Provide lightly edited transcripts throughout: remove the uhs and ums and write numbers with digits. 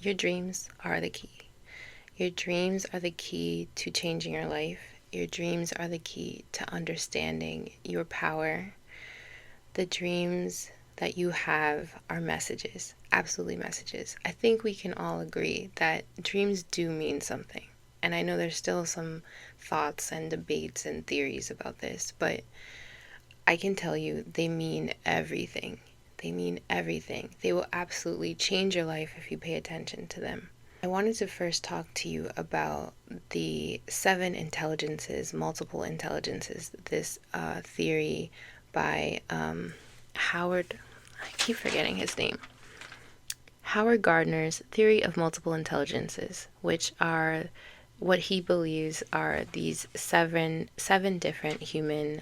Your dreams are the key. Your dreams are the key to changing your life. Your dreams are the key to understanding your power. The dreams that you have are messages, absolutely messages. I think we can all agree that dreams do mean something. And I know there's still some thoughts and debates and theories about this, but I can tell you they mean everything. They mean everything. They will absolutely change your life if you pay attention to them. I wanted to first talk to you about the 7 intelligences, multiple intelligences, this theory by Howard, I keep forgetting his name, Howard Gardner's theory of multiple intelligences, which are what he believes are these seven different human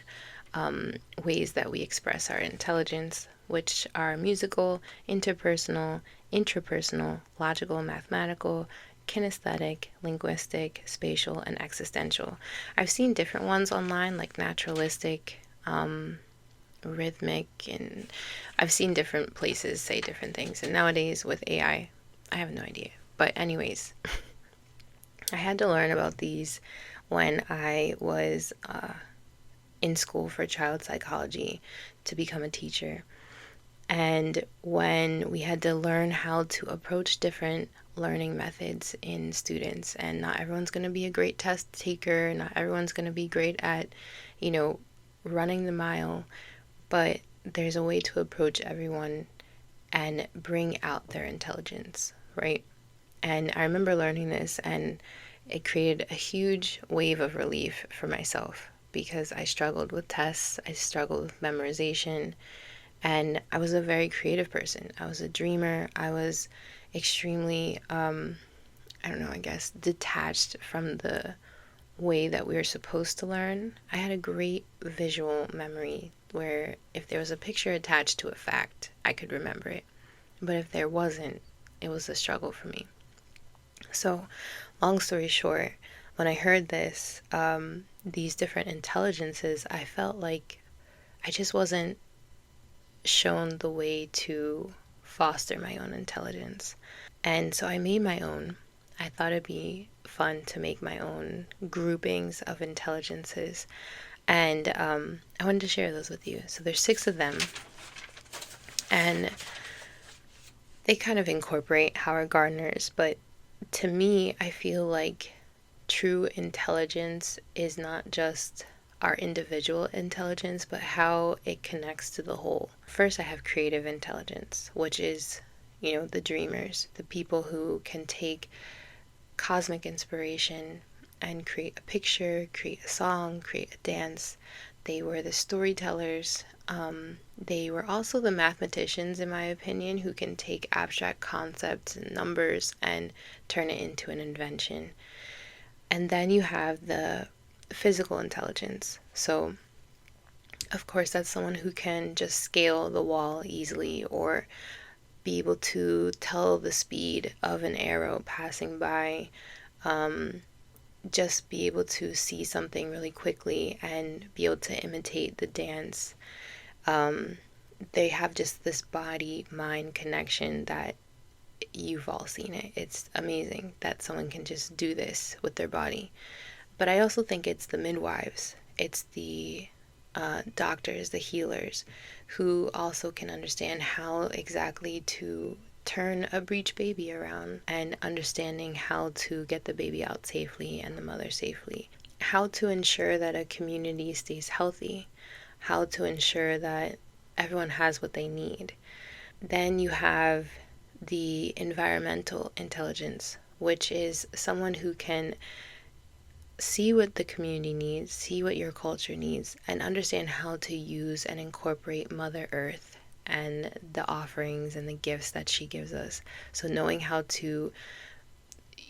ways that we express our intelligence, which are musical, interpersonal, intrapersonal, logical, mathematical, kinesthetic, linguistic, spatial, and existential. I've seen different ones online, like naturalistic, rhythmic, and I've seen different places say different things. And nowadays with AI, I have no idea. But anyways, I had to learn about these when I was in school for child psychology to become a teacher. And when we had to learn how to approach different learning methods in students, and not everyone's going to be a great test taker, not everyone's going to be great at, running the mile, but there's a way to approach everyone and bring out their intelligence, right? And I remember learning this, and it created a huge wave of relief for myself because I struggled with tests, I struggled with memorization, and I was a very creative person. I was a dreamer. I was extremely, I guess, detached from the way that we were supposed to learn. I had a great visual memory where if there was a picture attached to a fact, I could remember it. But if there wasn't, it was a struggle for me. So, long story short, when I heard this, these different intelligences, I felt like I just wasn't shown the way to foster my own intelligence. And so I made my own. I thought it'd be fun to make my own groupings of intelligences. And I wanted to share those with you. So there's 6 of them. And they kind of incorporate Howard Gardner's, but to me, I feel like true intelligence is not just our individual intelligence, but how it connects to the whole. First, I have creative intelligence, which is, the dreamers, the people who can take cosmic inspiration and create a picture, create a song, create a dance. They were the storytellers. They were also the mathematicians, in my opinion, who can take abstract concepts and numbers and turn it into an invention. And then you have the physical intelligence. So, of course, that's someone who can just scale the wall easily or be able to tell the speed of an arrow passing by, just be able to see something really quickly and be able to imitate the dance. They have just this body-mind connection that you've all seen it. It's amazing that someone can just do this with their body. But I also think it's the midwives, it's the doctors, the healers, who also can understand how exactly to turn a breech baby around and understanding how to get the baby out safely and the mother safely, how to ensure that a community stays healthy, how to ensure that everyone has what they need. Then you have the environmental intelligence, which is someone who can see what the community needs, see what your culture needs, and understand how to use and incorporate Mother Earth and the offerings and the gifts that she gives us. So knowing how to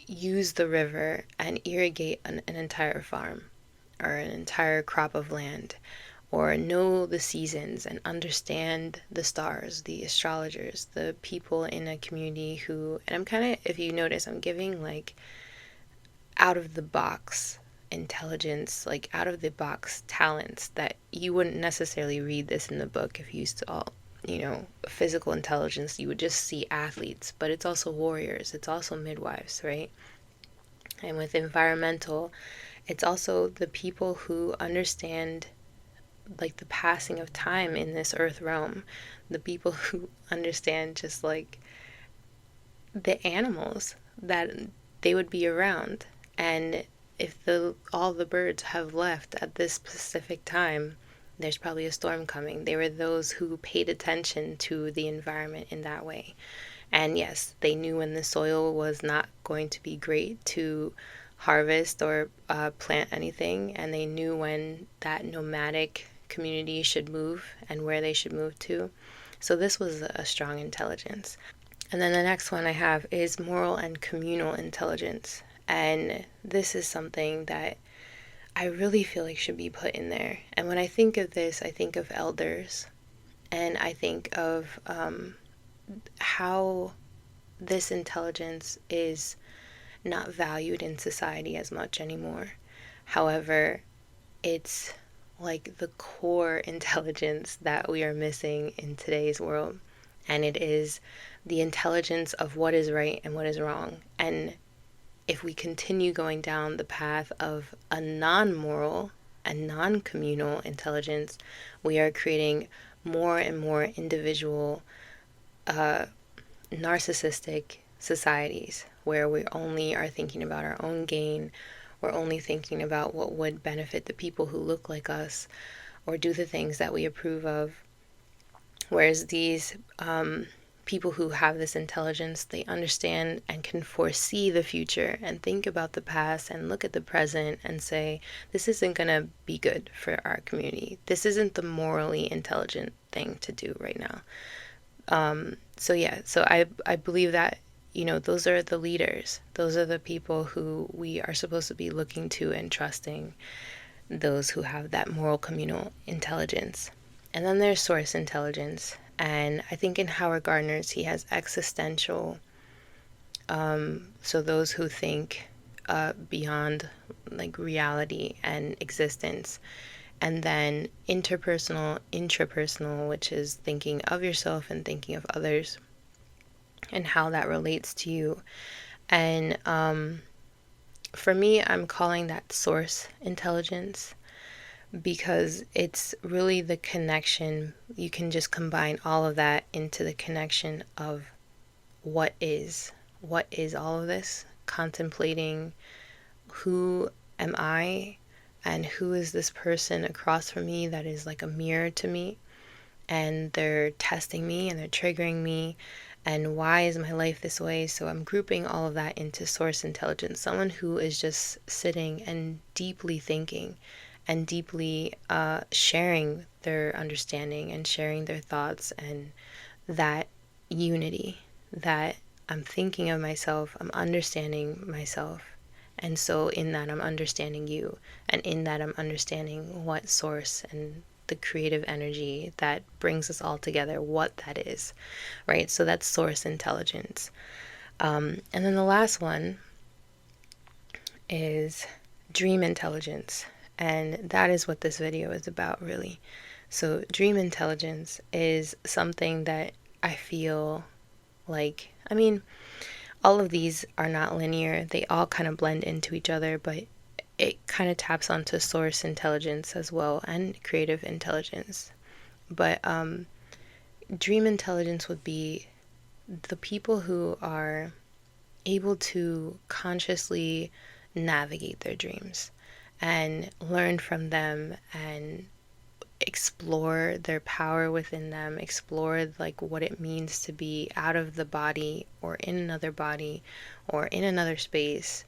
use the river and irrigate an entire farm or an entire crop of land, or know the seasons and understand the stars, the astrologers, the people in a community who, and I'm kind of, if you notice, I'm giving like out of the box intelligence, like out of the box talents that you wouldn't necessarily read this in the book if you saw physical intelligence, you would just see athletes, but it's also warriors, it's also midwives, right? And with environmental, it's also the people who understand like the passing of time in this earth realm, the people who understand just like the animals that they would be around. And if all the birds have left at this specific time, there's probably a storm coming. They were those who paid attention to the environment in that way. And yes, they knew when the soil was not going to be great to harvest or plant anything, and they knew when that nomadic community should move and where they should move to. So this was a strong intelligence. And then the next one I have is moral and communal intelligence. And this is something that I really feel like should be put in there. And when I think of this, I think of elders, and I think of how this intelligence is not valued in society as much anymore. However, it's like the core intelligence that we are missing in today's world. And it is the intelligence of what is right and what is wrong. And if we continue going down the path of a non moral and non communal intelligence, we are creating more and more individual, narcissistic societies where we only are thinking about our own gain. We're only thinking about what would benefit the people who look like us or do the things that we approve of. Whereas these people who have this intelligence, they understand and can foresee the future and think about the past and look at the present and say, this isn't going to be good for our community. This isn't the morally intelligent thing to do right now. So I believe that, those are the leaders. Those are the people who we are supposed to be looking to and trusting, those who have that moral communal intelligence. And then there's source intelligence. And I think in Howard Gardner's, he has existential, so those who think beyond like reality and existence. And then interpersonal, intrapersonal, which is thinking of yourself and thinking of others and how that relates to you. And for me, I'm calling that source intelligence because it's really the connection. You can just combine all of that into the connection of what is all of this, contemplating who am I and who is this person across from me that is like a mirror to me, and they're testing me and they're triggering me, and why is my life this way? So I'm grouping all of that into source intelligence, someone who is just sitting and deeply thinking and deeply sharing their understanding and sharing their thoughts, and that unity that I'm thinking of myself, I'm understanding myself. And so in that, I'm understanding you. And in that, I'm understanding what source and the creative energy that brings us all together, what that is, right? So that's source intelligence. And then the last one is dream intelligence. And that is what this video is about, really. So dream intelligence is something that I feel like, all of these are not linear. They all kind of blend into each other, but it kind of taps onto source intelligence as well and creative intelligence. But dream intelligence would be the people who are able to consciously navigate their dreams and learn from them and explore their power within them, explore like what it means to be out of the body or in another body or in another space,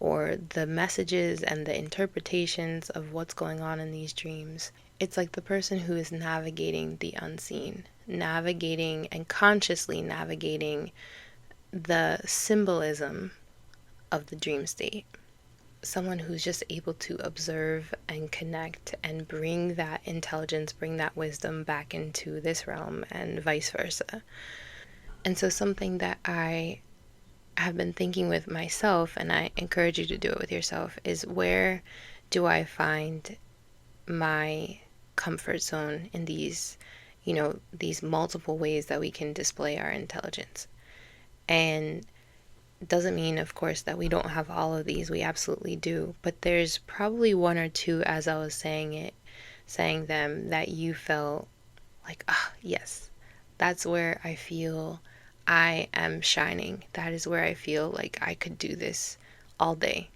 or the messages and the interpretations of what's going on in these dreams. It's like the person who is navigating the unseen, navigating and consciously navigating the symbolism of the dream state. Someone who's just able to observe and connect and bring that intelligence, bring that wisdom back into this realm and vice versa. And so something that I have been thinking with myself, and I encourage you to do it with yourself, is where do I find my comfort zone in these these multiple ways that we can display our intelligence. And it doesn't mean, of course, that we don't have all of these. We absolutely do. But there's probably one or two, as I was saying them, that you felt like, yes, that's where I feel I am shining. That is where I feel like I could do this all day.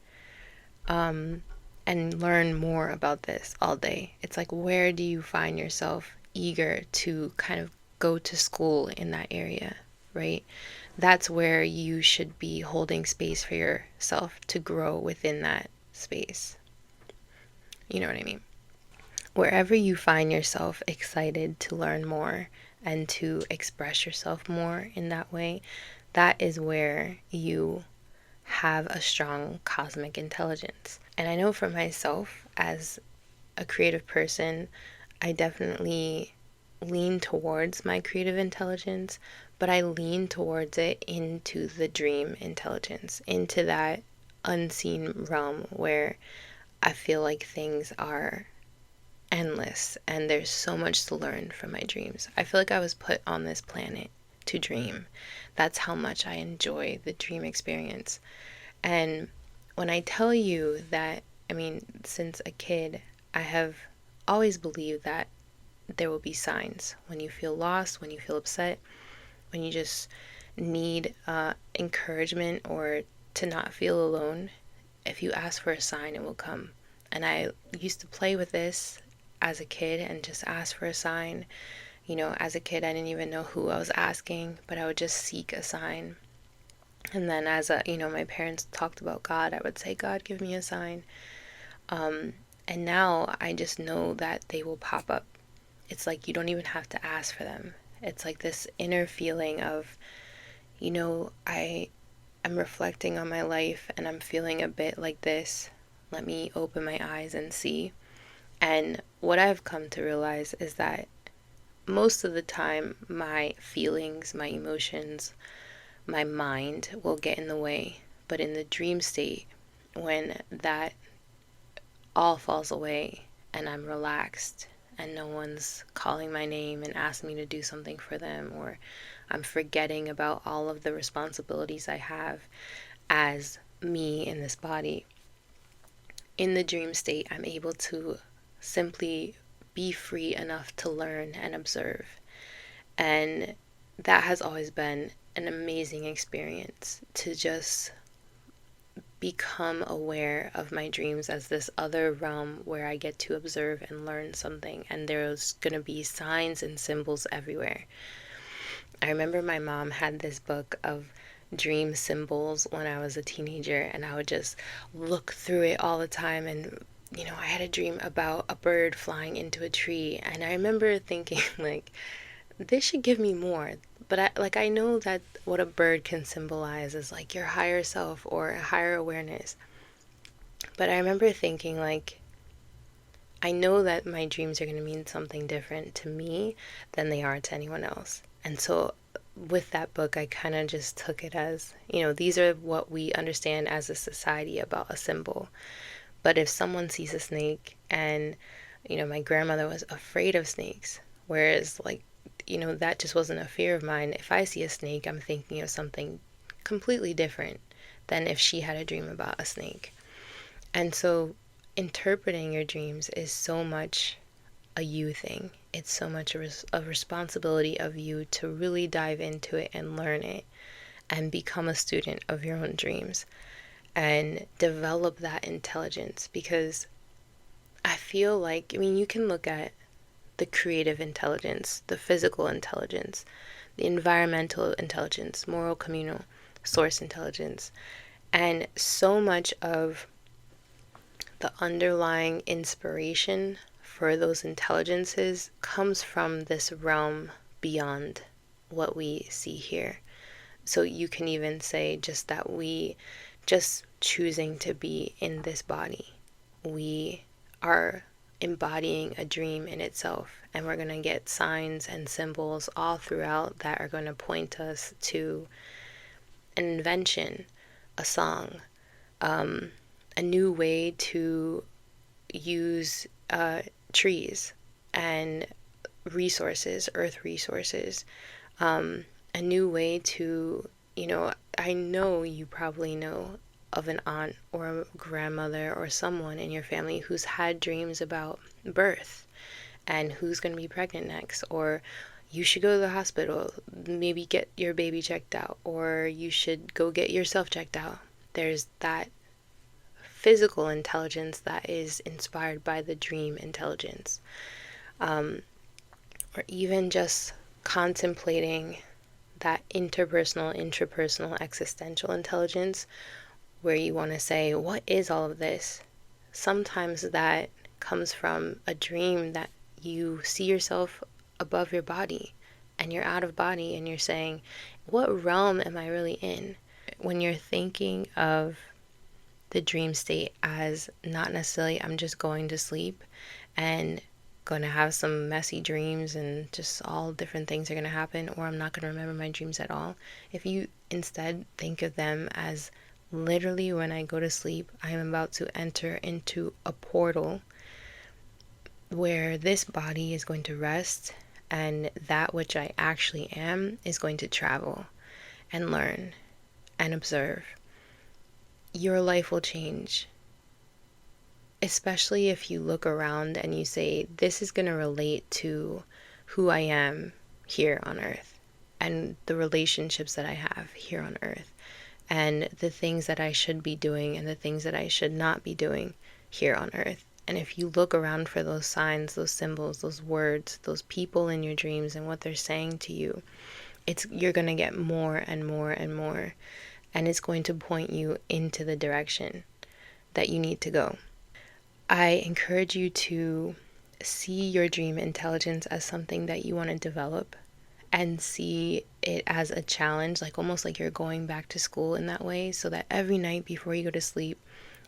And learn more about this all day. It's like, where do you find yourself eager to kind of go to school in that area, right? That's where you should be holding space for yourself to grow within that space. You know what I mean? Wherever you find yourself excited to learn more and to express yourself more in that way, that is where you have a strong cosmic intelligence. And I know for myself, as a creative person, I definitely lean towards my creative intelligence, but I lean towards it into the dream intelligence, into that unseen realm where I feel like things are endless and there's so much to learn from my dreams. I feel like I was put on this planet to dream. That's how much I enjoy the dream experience. And when I tell you that, since a kid, I have always believed that there will be signs when you feel lost, when you feel upset, when you just need encouragement or to not feel alone. If you ask for a sign, it will come. And I used to play with this as a kid and just ask for a sign. As a kid, I didn't even know who I was asking, but I would just seek a sign. And then my parents talked about God, I would say, God, give me a sign. And now I just know that they will pop up. It's like you don't even have to ask for them. It's like this inner feeling of, I'm reflecting on my life and I'm feeling a bit like this. Let me open my eyes and see. And what I've come to realize is that most of the time, my feelings, my emotions, my mind will get in the way. But in the dream state, when that all falls away and I'm relaxed and no one's calling my name and asking me to do something for them, or I'm forgetting about all of the responsibilities I have as me in this body, in the dream state, I'm able to simply be free enough to learn and observe. And that has always been an amazing experience, to just become aware of my dreams as this other realm where I get to observe and learn something. And there's going to be signs and symbols everywhere. I remember my mom had this book of dream symbols when I was a teenager, and I would just look through it all the time. And I had a dream about a bird flying into a tree, and I remember thinking, like, they should give me more. But I know that what a bird can symbolize is like your higher self or a higher awareness. But I remember thinking, like, I know that my dreams are going to mean something different to me than they are to anyone else. And so with that book, I kind of just took it as, these are what we understand as a society about a symbol. But if someone sees a snake, and, my grandmother was afraid of snakes, whereas, like, that just wasn't a fear of mine. If I see a snake, I'm thinking of something completely different than if she had a dream about a snake. And so interpreting your dreams is so much a you thing. It's so much a responsibility of you to really dive into it and learn it and become a student of your own dreams and develop that intelligence. Because I feel like, you can look at the creative intelligence, the physical intelligence, the environmental intelligence, moral, communal, source intelligence, and so much of the underlying inspiration for those intelligences comes from this realm beyond what we see here. So you can even say just that we just choosing to be in this body, we are embodying a dream in itself, and we're going to get signs and symbols all throughout that are going to point us to an invention, a song, a new way to use trees, and resources, earth resources, a new way to, I know you probably know of an aunt or a grandmother or someone in your family who's had dreams about birth and who's going to be pregnant next, or you should go to the hospital, maybe get your baby checked out, or you should go get yourself checked out. There's that physical intelligence that is inspired by the dream intelligence. Or even just contemplating that interpersonal, intrapersonal, existential intelligence, where you want to say, what is all of this? Sometimes that comes from a dream that you see yourself above your body and you're out of body and you're saying, what realm am I really in? When you're thinking of the dream state as not necessarily I'm just going to sleep and going to have some messy dreams and just all different things are going to happen, or I'm not going to remember my dreams at all. If you instead think of them as literally when I go to sleep, I am about to enter into a portal where this body is going to rest and that which I actually am is going to travel and learn and observe. Your life will change. Especially if you look around and you say, this is going to relate to who I am here on earth and the relationships that I have here on earth and the things that I should be doing and the things that I should not be doing here on earth. And if you look around for those signs, those symbols, those words, those people in your dreams and what they're saying to you, you're going to get more and more and more. And it's going to point you into the direction that you need to go. I encourage you to see your dream intelligence as something that you want to develop and see it as a challenge, like almost like you're going back to school in that way, so that every night before you go to sleep,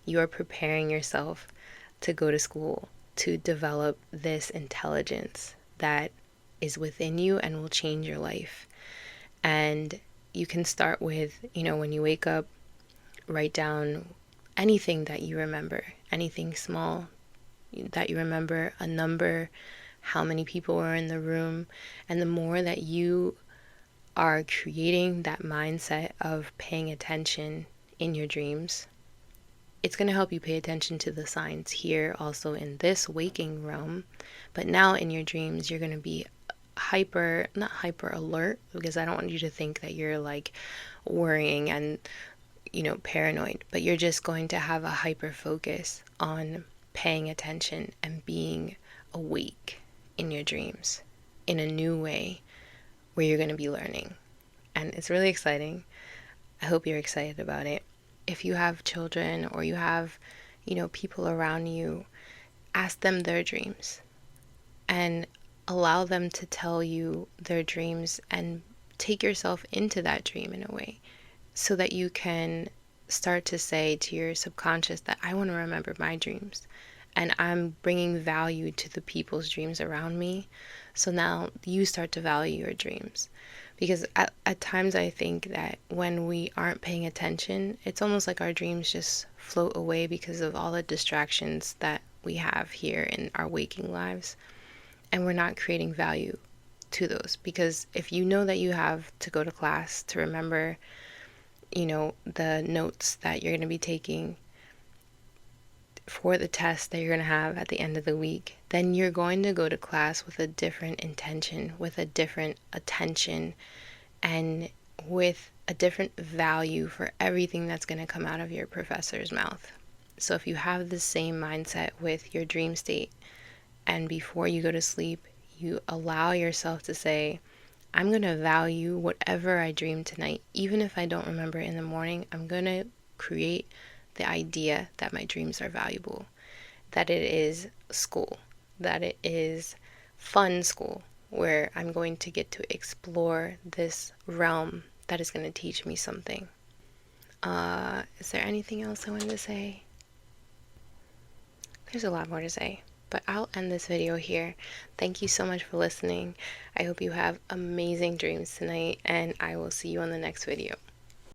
you are preparing yourself to go to school, to develop this intelligence that is within you and will change your life. And you can start with, when you wake up, write down anything that you remember, anything small that you remember, a number, how many people were in the room. And the more that you are creating that mindset of paying attention in your dreams, it's going to help you pay attention to the signs here also in this waking realm. But now in your dreams, you're going to be not hyper alert, because I don't want you to think that you're like worrying and paranoid, but you're just going to have a hyper focus on paying attention and being awake in your dreams in a new way where you're going to be learning. And it's really exciting. I hope you're excited about it. If you have children or you have, people around you, ask them their dreams and allow them to tell you their dreams and take yourself into that dream in a way, so that you can start to say to your subconscious that I want to remember my dreams and I'm bringing value to the people's dreams around me. So now you start to value your dreams. Because at times I think that when we aren't paying attention, it's almost like our dreams just float away because of all the distractions that we have here in our waking lives. And we're not creating value to those. Because if you know that you have to go to class to remember the notes that you're going to be taking for the test that you're going to have at the end of the week, then you're going to go to class with a different intention, with a different attention, and with a different value for everything that's going to come out of your professor's mouth. So if you have the same mindset with your dream state, and before you go to sleep, you allow yourself to say, I'm going to value whatever I dream tonight. Even if I don't remember in the morning, I'm going to create the idea that my dreams are valuable, that it is school, that it is fun school, where I'm going to get to explore this realm that is going to teach me something. Is there anything else I wanted to say? There's a lot more to say, but I'll end this video here. Thank you so much for listening. I hope you have amazing dreams tonight, and I will see you on the next video.